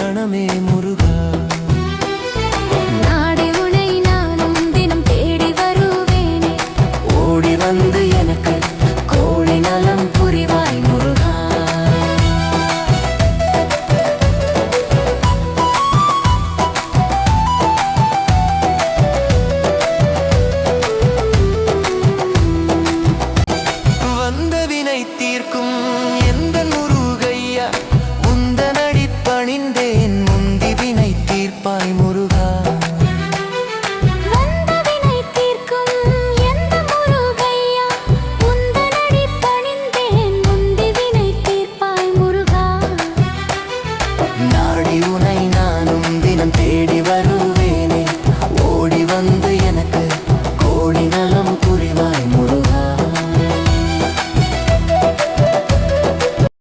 கணமே முருகா. நாடி உனை நானும் தினம் தேடி வருவேனே, ஓடி வந்து எனக்கு கோடி நலம் புரிவாய் முருகா. வந்த வினை தீர்க்கும் எந்த முருகையா, உந்தனடி பணிந்தேன் முந்தி வினை தீர்ப்பாய் முருகா. வந்த வினை தீர்க்கும் எந்த முருகையா, உந்தனடி பணிந்தேன் முந்தி வினை தீர்ப்பாய் முருகா. நாடி உனை நானும் தினம் தேடி